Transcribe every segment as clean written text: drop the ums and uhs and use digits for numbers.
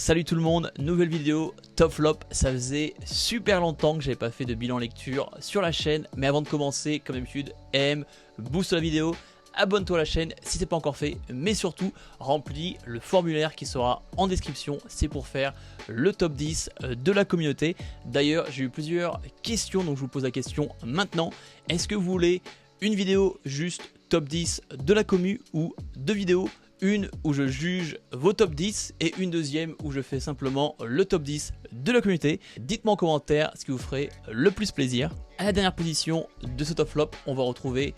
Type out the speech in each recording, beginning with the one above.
Salut tout le monde, nouvelle vidéo, top flop. Ça faisait super longtemps que j'avais pas fait de bilan lecture sur la chaîne. Mais avant de commencer, comme d'habitude, aime, booste la vidéo, abonne-toi à la chaîne si c'est pas encore fait. Mais surtout, remplis le formulaire qui sera en description. C'est pour faire le top 10 de la communauté. D'ailleurs, j'ai eu plusieurs questions, donc je vous pose la question maintenant. Est-ce que vous voulez une vidéo juste top 10 de la commu ou deux vidéos? Une où je juge vos top 10 et une deuxième où je fais simplement le top 10 de la communauté. Dites-moi en commentaire ce qui vous ferait le plus plaisir. À la dernière position de ce top flop, on va retrouver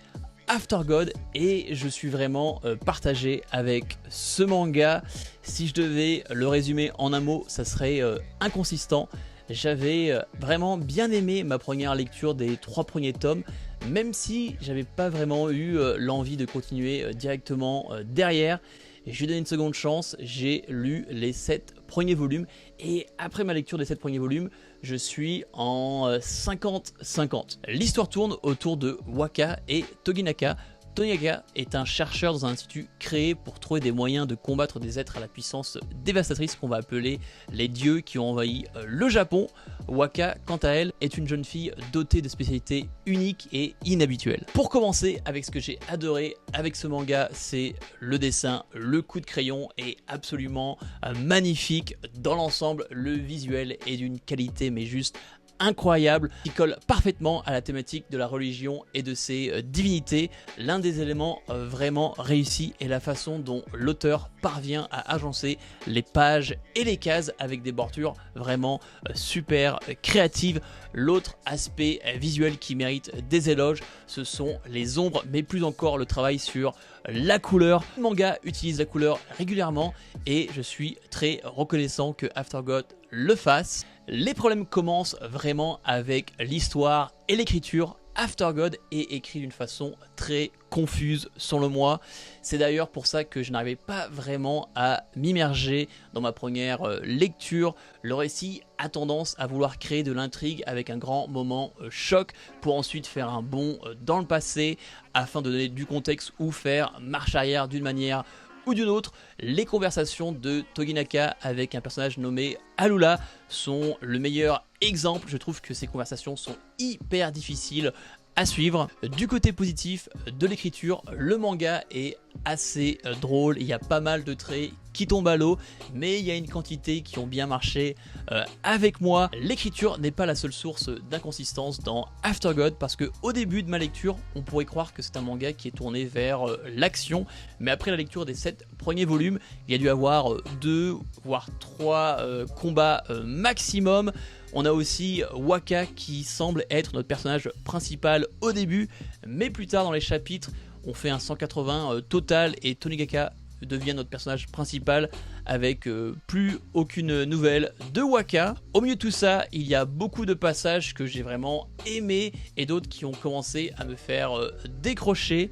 After God et je suis vraiment partagé avec ce manga. Si je devais le résumer en un mot, ça serait inconsistant. J'avais vraiment bien aimé ma première lecture des 3 premiers tomes, même si j'avais pas vraiment eu l'envie de continuer directement derrière. Et je lui ai donné une seconde chance, j'ai lu les 7 premiers volumes et après ma lecture des 7 premiers volumes, je suis en 50-50. L'histoire tourne autour de Waka et Toginaka. Toginaka est un chercheur dans un institut créé pour trouver des moyens de combattre des êtres à la puissance dévastatrice qu'on va appeler les dieux qui ont envahi le Japon. Waka, quant à elle, est une jeune fille dotée de spécialités uniques et inhabituelles. Pour commencer, avec ce que j'ai adoré avec ce manga, c'est le dessin, le coup de crayon est absolument magnifique. Dans l'ensemble, le visuel est d'une qualité mais juste incroyable, qui colle parfaitement à la thématique de la religion et de ses divinités. L'un des éléments vraiment réussis est la façon dont l'auteur parvient à agencer les pages et les cases avec des bordures vraiment super créatives. L'autre aspect visuel qui mérite des éloges, ce sont les ombres, mais plus encore le travail sur la couleur. Le manga utilise la couleur régulièrement et je suis très reconnaissant que After God le fasse. Les problèmes commencent vraiment avec l'histoire et l'écriture. After God est écrit d'une façon très confuse selon moi. C'est d'ailleurs pour ça que je n'arrivais pas vraiment à m'immerger dans ma première lecture. Le récit a tendance à vouloir créer de l'intrigue avec un grand moment choc pour ensuite faire un bond dans le passé afin de donner du contexte ou faire marche arrière d'une manière ou d'une autre. Les conversations de Toginaka avec un personnage nommé Alula sont le meilleur exemple. Je trouve que ces conversations sont hyper difficiles à suivre. Du côté positif de l'écriture, le manga est assez drôle, il y a pas mal de traits qui tombent à l'eau, mais il y a une quantité qui ont bien marché avec moi. L'écriture n'est pas la seule source d'inconsistance dans After God, parce que au début de ma lecture, on pourrait croire que c'est un manga qui est tourné vers l'action, mais après la lecture des 7 premiers volumes, il y a dû avoir 2 voire 3 combats maximum. On a aussi Waka qui semble être notre personnage principal au début, mais plus tard dans les chapitres, on fait un 180 total et Toginaka devient notre personnage principal avec plus aucune nouvelle de Waka. Au milieu de tout ça, il y a beaucoup de passages que j'ai vraiment aimés et d'autres qui ont commencé à me faire décrocher.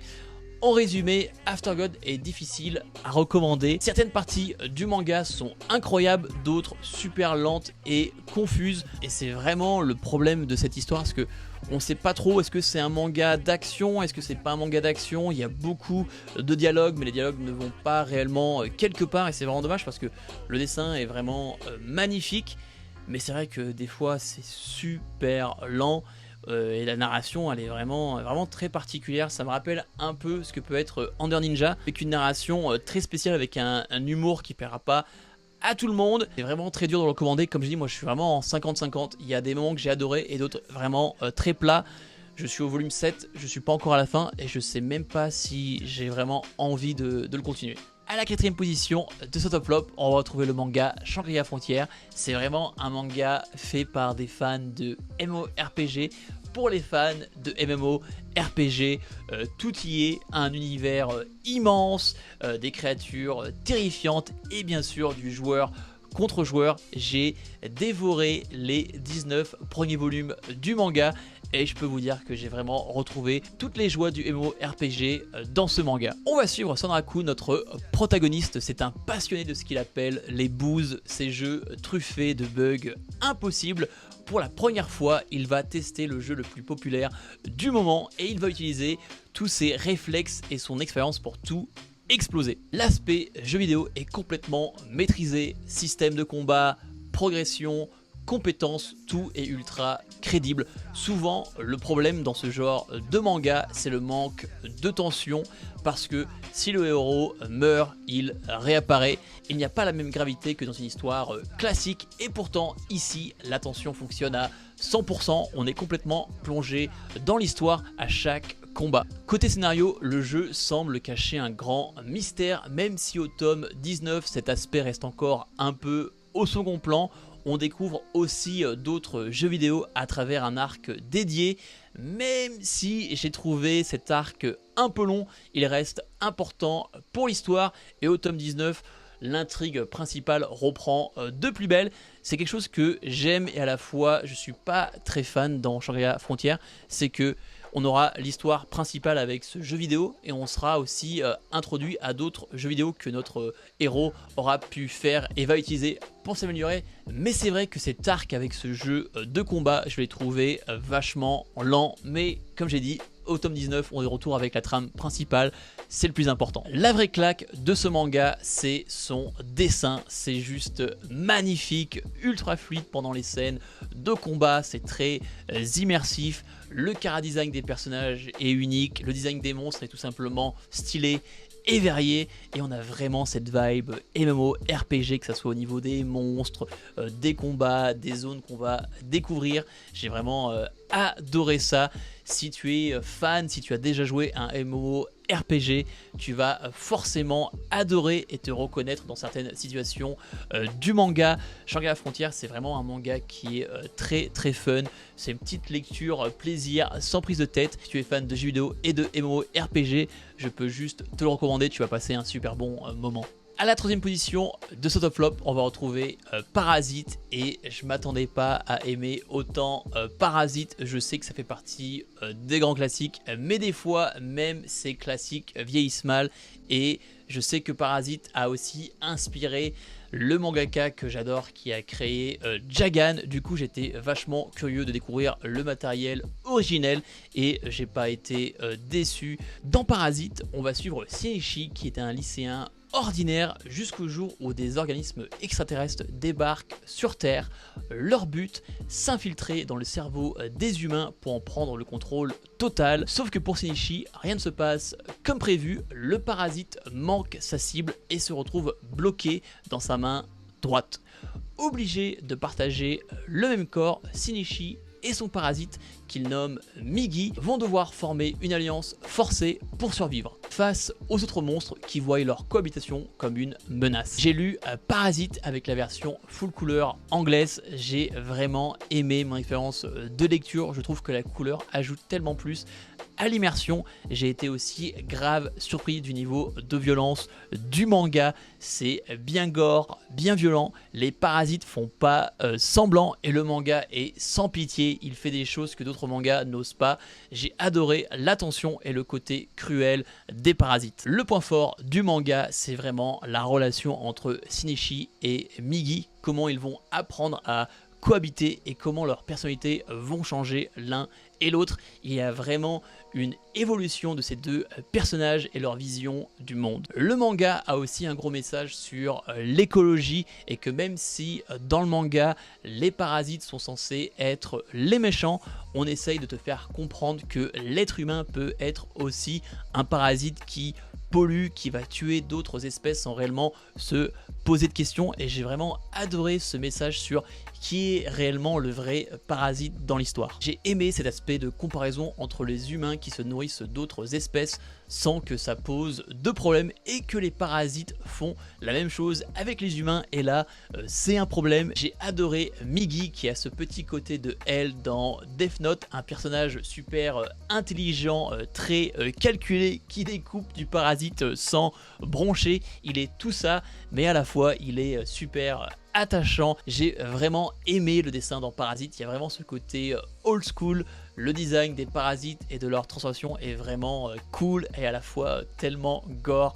En résumé, After God est difficile à recommander. Certaines parties du manga sont incroyables, d'autres super lentes et confuses. Et c'est vraiment le problème de cette histoire, parce que on sait pas trop, est-ce que c'est un manga d'action, est-ce que c'est pas un manga d'action. Il y a beaucoup de dialogues, mais les dialogues ne vont pas réellement quelque part. Et c'est vraiment dommage parce que le dessin est vraiment magnifique. Mais c'est vrai que des fois c'est super lent. Et la narration elle est vraiment très particulière. Ça me rappelle un peu ce que peut être Under Ninja, avec une narration très spéciale, avec un humour qui plaira pas à tout le monde. C'est vraiment très dur de le recommander. Comme je dis, moi je suis vraiment en 50-50. Il y a des moments que j'ai adoré et d'autres vraiment très plats. Je suis au volume 7, je suis pas encore à la fin et je sais même pas si j'ai vraiment envie de le continuer. À la 4ème position de ce top flop, on va retrouver le manga Shangri-La Frontière. C'est vraiment un manga fait par des fans de MMORPG. Pour les fans de MMORPG, tout y est, un univers immense, des créatures terrifiantes et bien sûr du joueur contre joueur. J'ai dévoré les 19 premiers volumes du manga et je peux vous dire que j'ai vraiment retrouvé toutes les joies du MMORPG dans ce manga. On va suivre Sanraku, notre protagoniste. C'est un passionné de ce qu'il appelle les boosts, ces jeux truffés de bugs impossibles. Pour la première fois, il va tester le jeu le plus populaire du moment et il va utiliser tous ses réflexes et son expérience pour tout exploser. L'aspect jeu vidéo est complètement maîtrisé, système de combat, progression, compétences, tout est ultra crédible. Souvent, le problème dans ce genre de manga, c'est le manque de tension, parce que si le héros meurt, il réapparaît. Il n'y a pas la même gravité que dans une histoire classique, et pourtant ici, la tension fonctionne à 100%, on est complètement plongé dans l'histoire à chaque combat. Côté scénario, le jeu semble cacher un grand mystère, même si au tome 19, cet aspect reste encore un peu au second plan. On découvre aussi d'autres jeux vidéo à travers un arc dédié, même si j'ai trouvé cet arc un peu long, il reste important pour l'histoire, et au tome 19, l'intrigue principale reprend de plus belle. C'est quelque chose que j'aime, et à la fois je suis pas très fan dans Shangri-La Frontier, c'est que on aura l'histoire principale avec ce jeu vidéo, et on sera aussi introduit à d'autres jeux vidéo que notre héros aura pu faire et va utiliser pour s'améliorer. Mais c'est vrai que cet arc avec ce jeu de combat, je l'ai trouvé vachement lent, mais comme j'ai dit, au tome 19, on est de retour avec la trame principale, c'est le plus important. La vraie claque de ce manga, c'est son dessin, c'est juste magnifique, ultra fluide pendant les scènes de combat, c'est très immersif. Le chara-design des personnages est unique, le design des monstres est tout simplement stylé et varié, et on a vraiment cette vibe MMO RPG, que ça soit au niveau des monstres, des combats, des zones qu'on va découvrir. J'ai vraiment adoré ça. Si tu es fan, si tu as déjà joué à un MMO RPG, tu vas forcément adorer et te reconnaître dans certaines situations du manga. Shangri-La Frontier, c'est vraiment un manga qui est très fun. C'est une petite lecture plaisir sans prise de tête. Si tu es fan de jeux vidéo et de MMORPG, je peux juste te le recommander, tu vas passer un super bon moment. À la troisième position de ce top flop, on va retrouver Parasite, et je m'attendais pas à aimer autant Parasite. Je sais que ça fait partie des grands classiques, mais des fois même ces classiques vieillissent mal, et je sais que Parasite a aussi inspiré le mangaka que j'adore qui a créé Jagan. Du coup j'étais vachement curieux de découvrir le matériel originel, et j'ai pas été déçu. Dans Parasite, on va suivre Shinichi, qui est un lycéen ordinaire jusqu'au jour où des organismes extraterrestres débarquent sur Terre. Leur but, s'infiltrer dans le cerveau des humains pour en prendre le contrôle total. Sauf que pour Shinichi, rien ne se passe comme prévu. Le parasite manque sa cible et se retrouve bloqué dans sa main droite. Obligé de partager le même corps, Shinichi et son parasite, qu'il nomme Migi, vont devoir former une alliance forcée pour survivre face aux autres monstres qui voient leur cohabitation comme une menace. J'ai lu Parasite avec la version full couleur anglaise, j'ai vraiment aimé mon expérience de lecture. Je trouve que la couleur ajoute tellement plus à l'immersion. J'ai été aussi grave surpris du niveau de violence du manga. C'est bien gore, bien violent, les parasites font pas semblant, et le manga est sans pitié, il fait des choses que d'autres mangas n'osent pas. J'ai adoré la tension et le côté cruel des parasites. Le point fort du manga, c'est vraiment la relation entre Shinichi et Migi, comment ils vont apprendre à cohabiter et comment leurs personnalités vont changer l'un et l'autre. Il y a vraiment une évolution de ces deux personnages et leur vision du monde. Le manga a aussi un gros message sur l'écologie, et que même si dans le manga les parasites sont censés être les méchants, on essaye de te faire comprendre que l'être humain peut être aussi un parasite qui pollue, qui va tuer d'autres espèces sans réellement se poser de questions. Et j'ai vraiment adoré ce message sur qui est réellement le vrai parasite dans l'histoire. J'ai aimé cet aspect de comparaison entre les humains qui se nourrissent d'autres espèces sans que ça pose de problème, et que les parasites font la même chose avec les humains, et là c'est un problème. J'ai adoré Migi qui a ce petit côté de elle dans Death Note, un personnage super intelligent, très calculé, qui découpe du parasite sans broncher. Il est tout ça, mais à la fois il est super attachant. J'ai vraiment aimé le dessin dans Parasite, il y a vraiment ce côté old school. Le design des parasites et de leur transformation est vraiment cool et à la fois tellement gore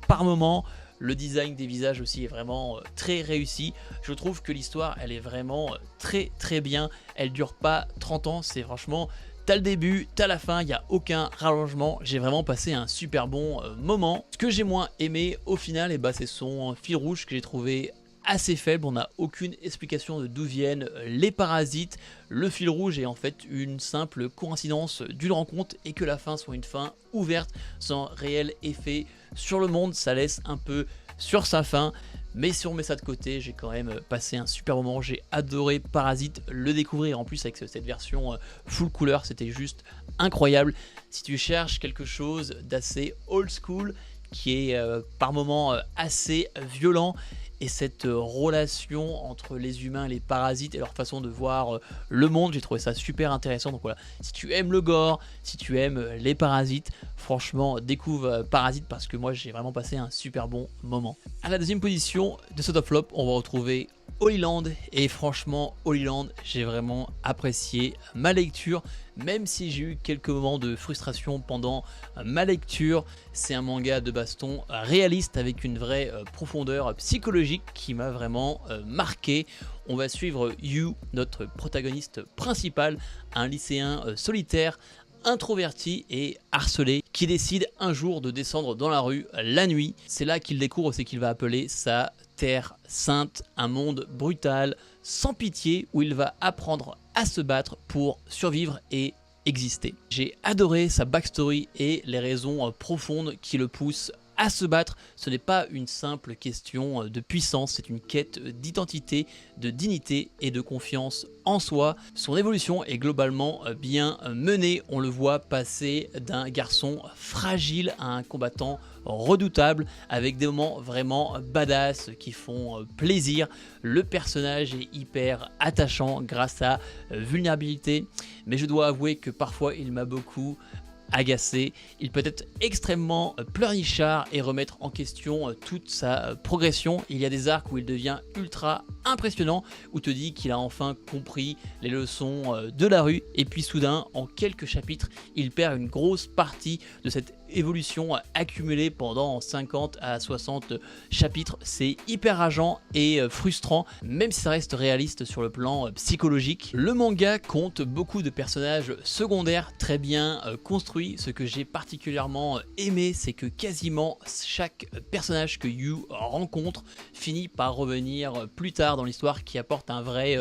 par moment. Le design des visages aussi est vraiment très réussi. Je trouve que l'histoire elle est vraiment très bien. Elle dure pas 30 ans, c'est franchement T'as le début, t'as la fin, il n'y a aucun rallongement. J'ai vraiment passé un super bon moment. Ce que j'ai moins aimé au final, c'est son fil rouge que j'ai trouvé assez faible. On n'a aucune explication de d'où viennent les parasites. Le fil rouge est en fait une simple coïncidence d'une rencontre et que la fin soit une fin ouverte sans réel effet sur le monde. Ça laisse un peu sur sa fin. Mais si on met ça de côté, j'ai quand même passé un super moment. J'ai adoré Parasite, le découvrir en plus avec cette version full couleur, c'était juste incroyable. Si tu cherches quelque chose d'assez old school, qui est par moments assez violent, et cette relation entre les humains et les parasites et leur façon de voir le monde, j'ai trouvé ça super intéressant. Donc voilà, si tu aimes le gore, si tu aimes les parasites, franchement découvre Parasite parce que moi j'ai vraiment passé un super bon moment. À la deuxième position de ce top flop, on va retrouver Holy Land, et franchement Holy Land, j'ai vraiment apprécié ma lecture, même si j'ai eu quelques moments de frustration pendant ma lecture. C'est un manga de baston réaliste avec une vraie profondeur psychologique qui m'a vraiment marqué. On va suivre Yu, notre protagoniste principal, un lycéen solitaire, introverti et harcelé, qui décide un jour de descendre dans la rue la nuit. C'est là qu'il découvre ce qu'il va appeler sa terre sainte, un monde brutal, sans pitié, où il va apprendre à se battre pour survivre et exister. J'ai adoré sa backstory et les raisons profondes qui le poussent à se battre. Ce n'est pas une simple question de puissance, c'est une quête d'identité, de dignité et de confiance en soi. Son évolution est globalement bien menée. On le voit passer d'un garçon fragile à un combattant redoutable, avec des moments vraiment badass qui font plaisir. Le personnage est hyper attachant grâce à vulnérabilité, mais je dois avouer que parfois il m'a beaucoup agacé. Il peut être extrêmement pleurnichard et remettre en question toute sa progression. Il y a des arcs où il devient ultra impressionnant, où te dit qu'il a enfin compris les leçons de la rue, et puis soudain en quelques chapitres il perd une grosse partie de cette évolution accumulée pendant 50 à 60 chapitres. C'est hyper rageant et frustrant, même si ça reste réaliste sur le plan psychologique. Le manga compte beaucoup de personnages secondaires très bien construits. Ce que j'ai particulièrement aimé, c'est que quasiment chaque personnage que Yu rencontre finit par revenir plus tard dans l'histoire, qui apporte un vrai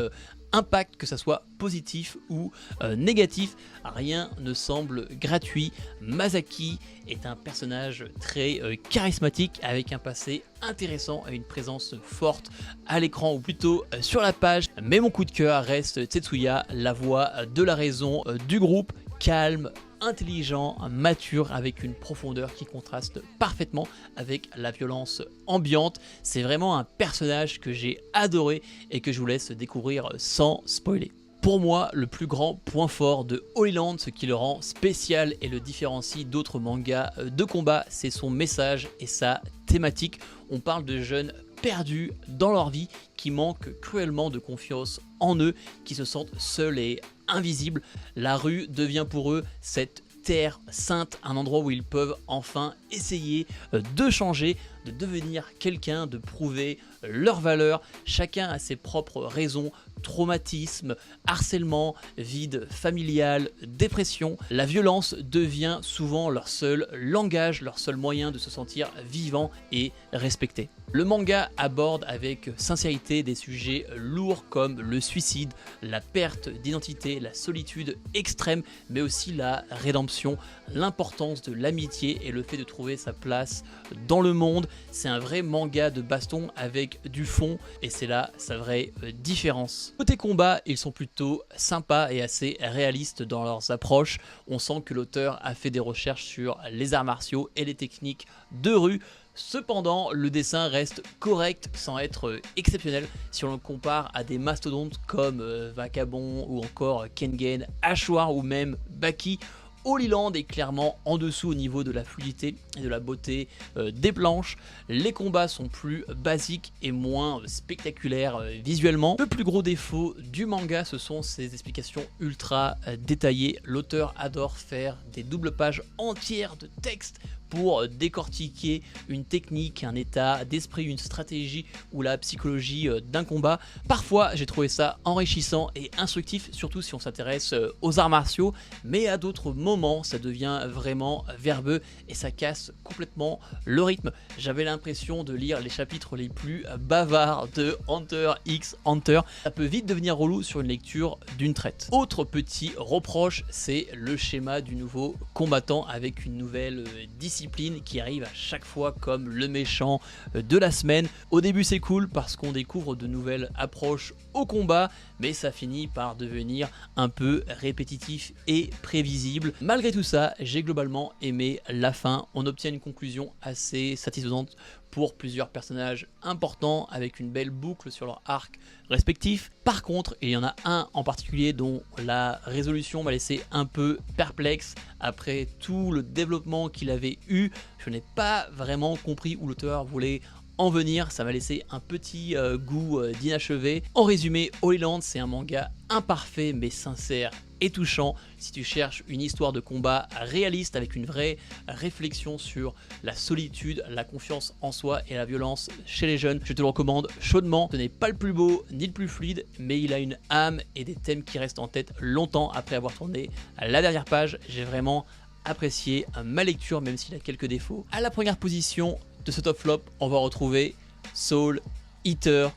impact, que ça soit positif ou négatif. Rien ne semble gratuit. Masaki est un personnage très charismatique, avec un passé intéressant et une présence forte à l'écran, ou plutôt sur la page. Mais mon coup de cœur reste Tetsuya, la voix de la raison du groupe, calme, intelligent, mature, avec une profondeur qui contraste parfaitement avec la violence ambiante. C'est vraiment un personnage que j'ai adoré et que je vous laisse découvrir sans spoiler. Pour moi, le plus grand point fort de Holy Land, ce qui le rend spécial et le différencie d'autres mangas de combat, c'est son message et sa thématique. On parle de jeunes perdus dans leur vie, qui manquent cruellement de confiance en eux, qui se sentent seuls et invisibles. La rue devient pour eux cette terre sainte, un endroit où ils peuvent enfin essayer de changer, de devenir quelqu'un, de prouver leur valeur. Chacun a ses propres raisons: traumatisme, harcèlement, vide familial, dépression. La violence devient souvent leur seul langage, leur seul moyen de se sentir vivant et respecté. Le manga aborde avec sincérité des sujets lourds comme le suicide, la perte d'identité, la solitude extrême, mais aussi la rédemption, l'importance de l'amitié et le fait de trouver sa place dans le monde. C'est un vrai manga de baston avec du fond, et c'est là sa vraie différence. Côté combat, ils sont plutôt sympas et assez réalistes dans leurs approches. On sent que l'auteur a fait des recherches sur les arts martiaux et les techniques de rue. Cependant, le dessin reste correct sans être exceptionnel si on le compare à des mastodontes comme Vagabond ou encore Kengen, Ashwar ou même Baki. Holy Land est clairement en dessous au niveau de la fluidité et de la beauté des planches. Les combats sont plus basiques et moins spectaculaires visuellement. Le plus gros défaut du manga, ce sont ses explications ultra détaillées. L'auteur adore faire des doubles pages entières de texte pour décortiquer une technique, un état d'esprit, une stratégie ou la psychologie d'un combat. Parfois j'ai trouvé ça enrichissant et instructif, surtout si on s'intéresse aux arts martiaux, mais à d'autres moments ça devient vraiment verbeux et ça casse complètement le rythme. J'avais l'impression de lire les chapitres les plus bavards de Hunter x Hunter. Ça peut vite devenir relou sur une lecture d'une traite. Autre petit reproche, c'est le schéma du nouveau combattant avec une nouvelle discipline qui arrive à chaque fois comme le méchant de la semaine. Au début c'est cool parce qu'on découvre de nouvelles approches au combat, mais ça finit par devenir un peu répétitif et prévisible. Malgré tout ça, j'ai globalement aimé la fin. On obtient une conclusion assez satisfaisante pour plusieurs personnages importants avec une belle boucle sur leur arc respectif. Par contre, il y en a un en particulier dont la résolution m'a laissé un peu perplexe après tout le développement qu'il avait eu. Je n'ai pas vraiment compris où l'auteur voulait en venir, ça m'a laissé un petit goût d'inachevé. En résumé, Holy Land, c'est un manga imparfait mais sincère et touchant. Si tu cherches une histoire de combat réaliste avec une vraie réflexion sur la solitude, la confiance en soi et la violence chez les jeunes, je te le recommande chaudement. Ce n'est pas le plus beau ni le plus fluide, mais il a une âme et des thèmes qui restent en tête longtemps après avoir tourné la dernière page. J'ai vraiment apprécié ma lecture même s'il a quelques défauts. À la première position de ce top flop, on va retrouver Soul Eater.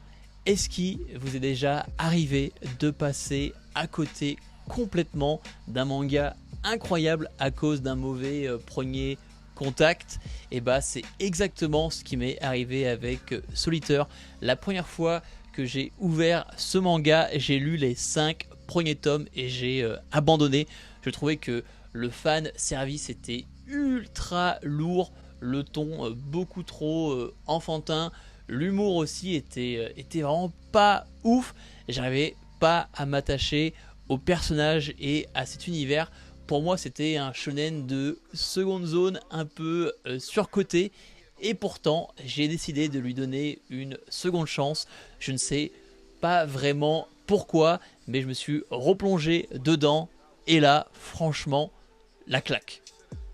Est-ce qu'il vous est déjà arrivé de passer à côté complètement d'un manga incroyable à cause d'un mauvais premier contact? Et bah c'est exactement ce qui m'est arrivé avec Soul Eater. La première fois que j'ai ouvert ce manga, j'ai lu les 5 premiers tomes et j'ai abandonné. Je trouvais que le fan service était ultra lourd, le ton beaucoup trop enfantin, l'humour aussi était vraiment pas ouf, j'arrivais pas à m'attacher aux personnages et à cet univers. Pour moi c'était un shonen de seconde zone un peu surcoté, et pourtant j'ai décidé de lui donner une seconde chance. Je ne sais pas vraiment pourquoi, mais je me suis replongé dedans et là franchement la claque.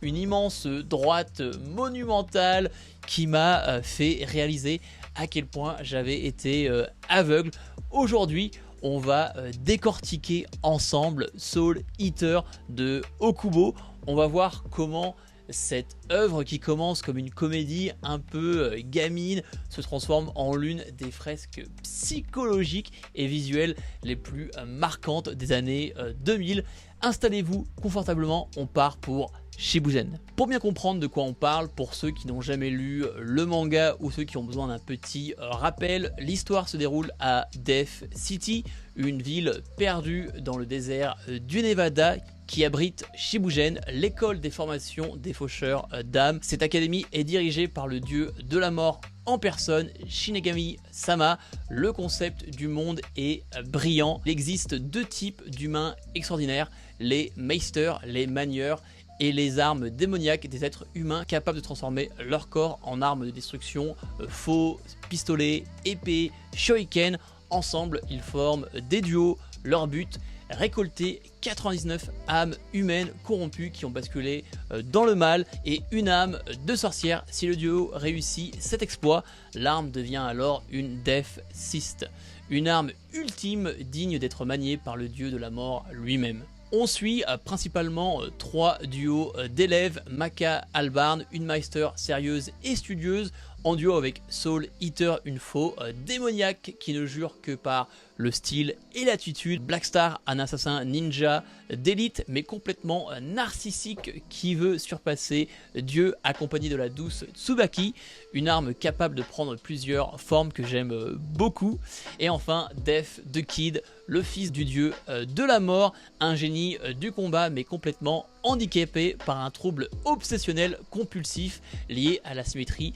Une immense droite monumentale qui m'a fait réaliser à quel point j'avais été aveugle. Aujourd'hui, on va décortiquer ensemble Soul Eater de Okubo. On va voir comment cette œuvre qui commence comme une comédie un peu gamine se transforme en l'une des fresques psychologiques et visuelles les plus marquantes des années 2000. Installez-vous confortablement, on part pour Shibuzen. Pour bien comprendre de quoi on parle, pour ceux qui n'ont jamais lu le manga ou ceux qui ont besoin d'un petit rappel, l'histoire se déroule à Death City, une ville perdue dans le désert du Nevada qui abrite Shibuzen, l'école des formations des faucheurs d'âmes. Cette académie est dirigée par le dieu de la mort en personne, Shinigami-sama. Le concept du monde est brillant. Il existe 2 types d'humains extraordinaires, les meisters, les manieurs, et les armes démoniaques des êtres humains capables de transformer leur corps en armes de destruction, faux, pistolets, épées, shuriken. Ensemble, ils forment des duos. Leur but, récolter 99 âmes humaines corrompues qui ont basculé dans le mal et une âme de sorcière. Si le duo réussit cet exploit, l'arme devient alors une Death Fist, une arme ultime digne d'être maniée par le dieu de la mort lui-même. On suit principalement 3 duos d'élèves, Maka Albarn, une Meister sérieuse et studieuse, en duo avec Soul Eater, une faux démoniaque qui ne jure que par le style et l'attitude, Blackstar, un assassin ninja d'élite mais complètement narcissique qui veut surpasser Dieu, accompagné de la douce Tsubaki, une arme capable de prendre plusieurs formes que j'aime beaucoup. Et enfin Death the Kid, le fils du dieu de la mort, un génie du combat mais complètement handicapé par un trouble obsessionnel compulsif lié à la symétrie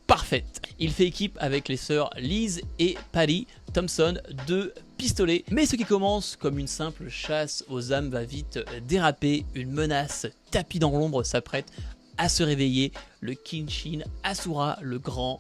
parfaite. Il fait équipe avec les sœurs Liz et Patty Thompson, 2 pistolets. Mais ce qui commence comme une simple chasse aux âmes va vite déraper. Une menace tapie dans l'ombre s'apprête à se réveiller, le Kenshin Asura, le grand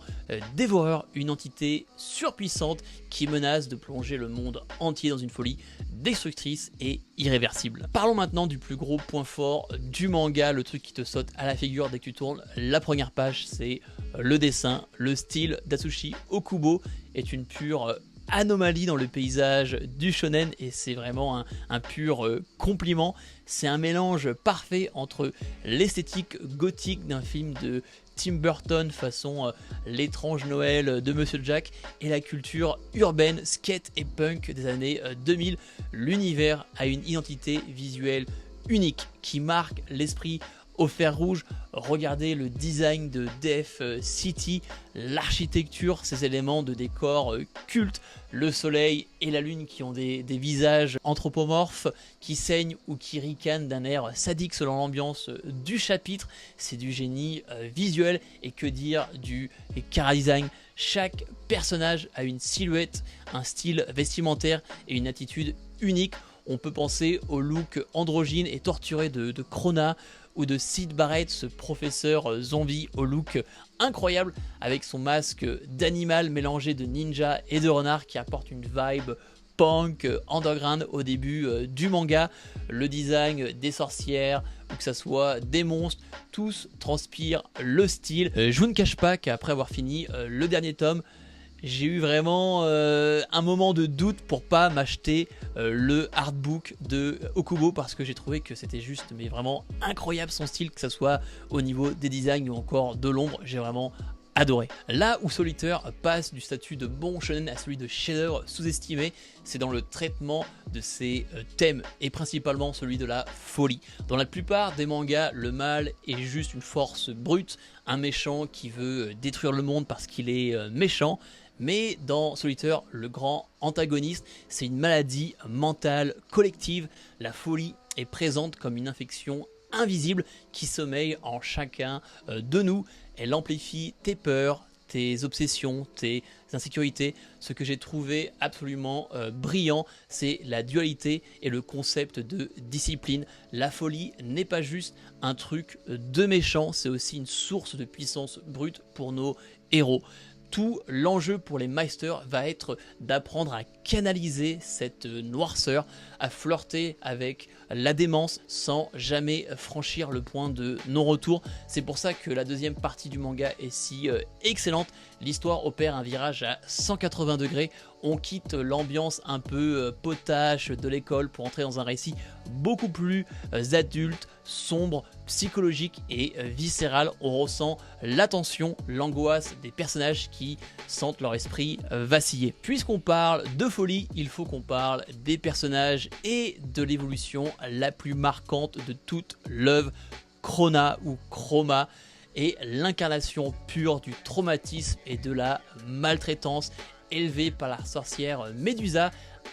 dévoreur, une entité surpuissante qui menace de plonger le monde entier dans une folie destructrice et irréversible. Parlons maintenant du plus gros point fort du manga, le truc qui te saute à la figure dès que tu tournes la première page, c'est le dessin. Le style d'Atsushi Okubo est une pure anomalie dans le paysage du shonen et c'est vraiment un pur compliment. C'est un mélange parfait entre l'esthétique gothique d'un film de Tim Burton façon l'étrange Noël de Monsieur Jack et la culture urbaine, skate et punk des années 2000. L'univers a une identité visuelle unique qui marque l'esprit au fer rouge. Regardez le design de Death City, l'architecture, ces éléments de décor cultes, le soleil et la lune qui ont des visages anthropomorphes, qui saignent ou qui ricanent d'un air sadique selon l'ambiance du chapitre. C'est du génie visuel et que dire du chara-design. Chaque personnage a une silhouette, un style vestimentaire et une attitude unique. On peut penser au look androgyne et torturé de Krona ou de Syd Barrett, ce professeur zombie au look incroyable avec son masque d'animal mélangé de ninja et de renard qui apporte une vibe punk, underground au début du manga. Le design des sorcières ou que ça soit des monstres, tous transpirent le style. Je vous ne cache pas qu'après avoir fini le dernier tome, j'ai eu vraiment un moment de doute pour pas m'acheter le artbook de Okubo parce que j'ai trouvé que c'était juste mais vraiment incroyable son style, que ce soit au niveau des designs ou encore de l'ombre. J'ai vraiment adoré. Là où Soul Eater passe du statut de bon shonen à celui de chef-d'œuvre sous-estimé, c'est dans le traitement de ses thèmes et principalement celui de la folie. Dans la plupart des mangas, le mal est juste une force brute, un méchant qui veut détruire le monde parce qu'il est méchant. Mais dans Soul Eater, le grand antagoniste, c'est une maladie mentale collective. La folie est présente comme une infection invisible qui sommeille en chacun de nous. Elle amplifie tes peurs, tes obsessions, tes insécurités. Ce que j'ai trouvé absolument brillant, c'est la dualité et le concept de discipline. La folie n'est pas juste un truc de méchant, c'est aussi une source de puissance brute pour nos héros. Tout l'enjeu pour les Meisters va être d'apprendre à canaliser cette noirceur, à flirter avec la démence sans jamais franchir le point de non-retour. C'est pour ça que la deuxième partie du manga est si excellente. L'histoire opère un virage à 180 degrés. On quitte l'ambiance un peu potache de l'école pour entrer dans un récit beaucoup plus adulte, sombre, psychologique et viscéral. On ressent la tension, l'angoisse des personnages qui sentent leur esprit vaciller. Puisqu'on parle de folie, il faut qu'on parle des personnages et de l'évolution la plus marquante de toute l'œuvre. Krona ou Chroma est l'incarnation pure du traumatisme et de la maltraitance. Élevée par la sorcière Médusa,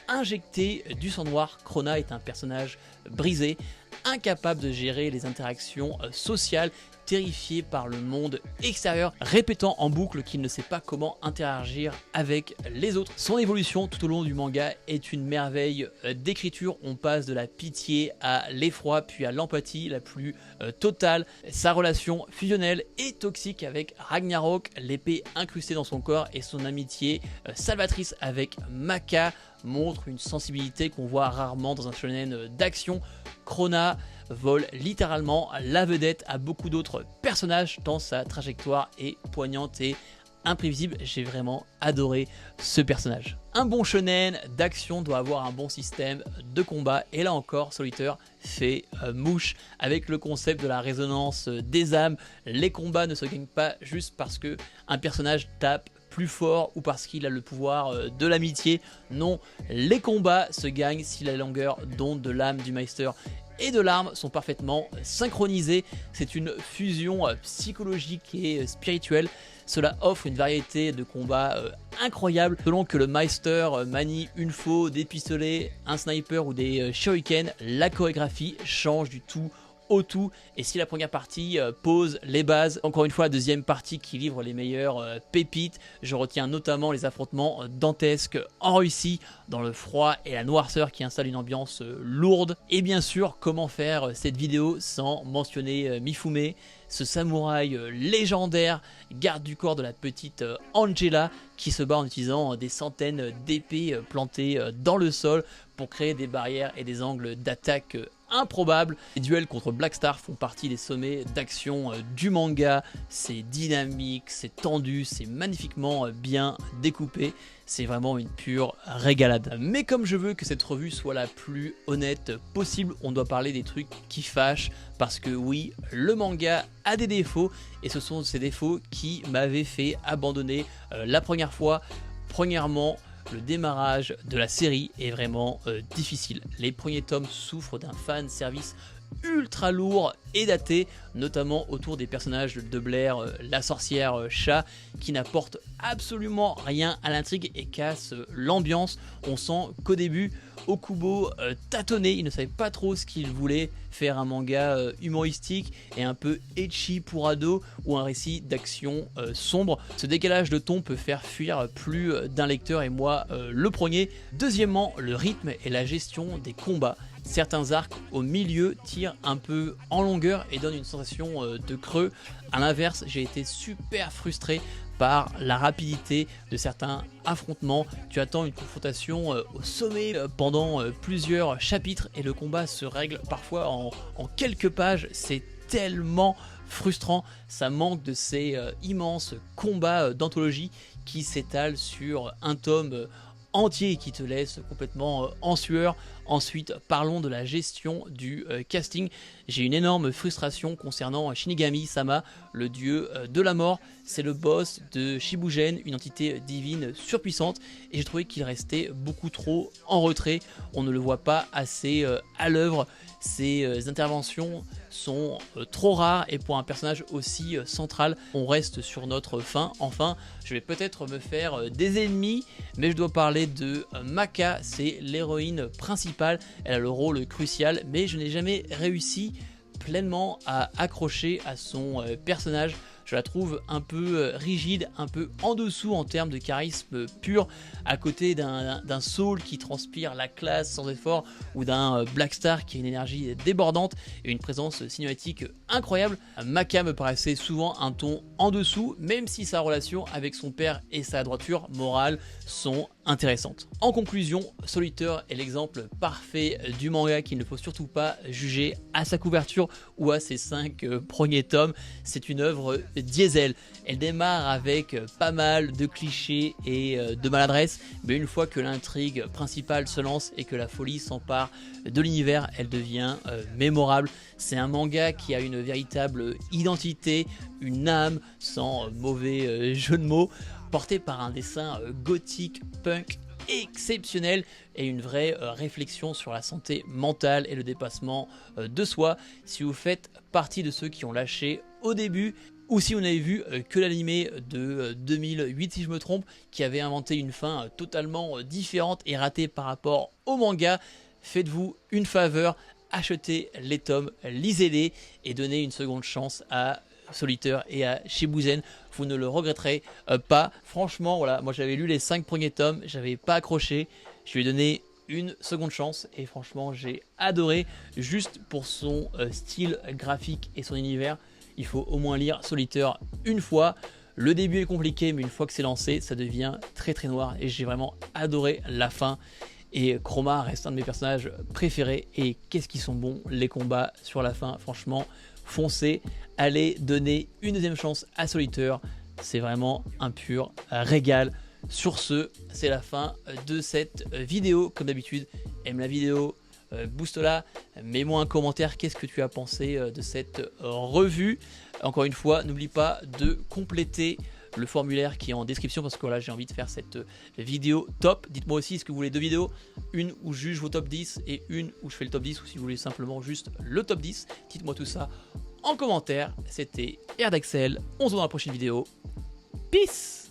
injectée du sang noir, Krona est un personnage brisé, incapable de gérer les interactions sociales, terrifié par le monde extérieur, répétant en boucle qu'il ne sait pas comment interagir avec les autres. Son évolution tout au long du manga est une merveille d'écriture. On passe de la pitié à l'effroi, puis à l'empathie la plus totale. Sa relation fusionnelle et toxique avec Ragnarok, l'épée incrustée dans son corps, et son amitié salvatrice avec Maka montre une sensibilité qu'on voit rarement dans un shonen d'action. Krona vole littéralement la vedette à beaucoup d'autres personnages tant sa trajectoire est poignante et imprévisible. J'ai vraiment adoré ce personnage. Un bon shonen d'action doit avoir un bon système de combat et là encore Soul Eater fait mouche avec le concept de la résonance des âmes. Les combats ne se gagnent pas juste parce que un personnage tape plus fort ou parce qu'il a le pouvoir de l'amitié. Non, les combats se gagnent si la longueur d'onde de l'âme du Meister et de l'arme sont parfaitement synchronisées. C'est une fusion psychologique et spirituelle. Cela offre une variété de combats incroyables. Selon que le Meister manie une faux, des pistolets, un sniper ou des shurikens, la chorégraphie change du tout au tout. Et si la première partie pose les bases, encore une fois la deuxième partie qui livre les meilleures pépites. Je retiens notamment les affrontements dantesques en Russie, dans le froid et la noirceur qui installe une ambiance lourde. Et bien sûr, comment faire cette vidéo sans mentionner Mifune, ce samouraï légendaire, garde du corps de la petite Angela, qui se bat en utilisant des centaines d'épées plantées dans le sol pour créer des barrières et des angles d'attaque improbables. Les duels contre Blackstar font partie des sommets d'action du manga. C'est dynamique, c'est tendu, c'est magnifiquement bien découpé. C'est vraiment une pure régalade. Mais comme je veux que cette revue soit la plus honnête possible, on doit parler des trucs qui fâchent. Parce que oui, le manga a des défauts et ce sont ces défauts qui m'avaient fait abandonner la première fois. Premièrement, le démarrage de la série est vraiment difficile. Les premiers tomes souffrent d'un fan service ultra lourd et daté, notamment autour des personnages de Blair, la sorcière chat, qui n'apporte absolument rien à l'intrigue et casse l'ambiance. On sent qu'au début, Okubo tâtonnait, il ne savait pas trop ce qu'il voulait, faire un manga humoristique et un peu ecchi pour ados ou un récit d'action sombre. Ce décalage de ton peut faire fuir plus d'un lecteur et moi le premier. Deuxièmement, le rythme et la gestion des combats. Certains arcs au milieu tirent un peu en longueur et donnent une sensation de creux. A l'inverse, j'ai été super frustré par la rapidité de certains affrontements. Tu attends une confrontation au sommet pendant plusieurs chapitres et le combat se règle parfois en quelques pages. C'est tellement frustrant, ça manque de ces immenses combats d'anthologie qui s'étalent sur un tome entier et qui te laisse complètement en sueur. Ensuite, parlons de la gestion du casting. J'ai une énorme frustration concernant Shinigami-sama, le dieu de la mort. C'est le boss de Shibugen, une entité divine surpuissante, et j'ai trouvé qu'il restait beaucoup trop en retrait. On ne le voit pas assez à l'œuvre. Ses interventions sont trop rares et pour un personnage aussi central, on reste sur notre fin. Enfin, je vais peut-être me faire des ennemis, mais je dois parler de Maka, c'est l'héroïne principale. Elle a le rôle crucial, mais je n'ai jamais réussi pleinement à accrocher à son personnage. Je la trouve un peu rigide, un peu en dessous en termes de charisme pur, à côté d'un Soul qui transpire la classe sans effort, ou d'un Blackstar qui a une énergie débordante et une présence cinématique incroyable. Maka me paraissait souvent un ton en dessous, même si sa relation avec son père et sa droiture morale sont intéressantes. En conclusion, Soul Eater est l'exemple parfait du manga qu'il ne faut surtout pas juger à sa couverture ou à ses 5 premiers tomes. C'est une œuvre diesel. Elle démarre avec pas mal de clichés et de maladresse, mais une fois que l'intrigue principale se lance et que la folie s'empare de l'univers, elle devient mémorable. C'est un manga qui a une véritable identité, une âme, sans mauvais jeu de mots, porté par un dessin gothique punk exceptionnel et une vraie réflexion sur la santé mentale et le dépassement de soi. Si vous faites partie de ceux qui ont lâché au début, ou si vous n'avez vu que l'animé de 2008 si je me trompe, qui avait inventé une fin totalement différente et ratée par rapport au manga, faites-vous une faveur, achetez les tomes, lisez-les et donnez une seconde chance à Soul Eater et à Shibugen, vous ne le regretterez pas. Franchement, voilà, moi j'avais lu les 5 premiers tomes, j'avais pas accroché, je lui ai donné une seconde chance et franchement j'ai adoré, juste pour son style graphique et son univers. Il faut au moins lire Soul Eater une fois. Le début est compliqué, mais une fois que c'est lancé, ça devient très très noir et j'ai vraiment adoré la fin. Et Chroma reste un de mes personnages préférés et qu'est-ce qu'ils sont bons les combats sur la fin, franchement foncez, allez donner une deuxième chance à Soul Eater, c'est vraiment un pur régal. Sur ce, c'est la fin de cette vidéo. Comme d'habitude, aime la vidéo, booste-la, mets-moi un commentaire, qu'est-ce que tu as pensé de cette revue. Encore une fois, n'oublie pas de compléter le formulaire qui est en description parce que voilà, j'ai envie de faire cette vidéo top. Dites-moi aussi, est-ce que vous voulez 2 vidéos, une où je juge vos top 10 et une où je fais le top 10, ou si vous voulez simplement juste le top 10. Dites-moi tout ça en commentaire. C'était Erdaxel, on se voit dans la prochaine vidéo. Peace.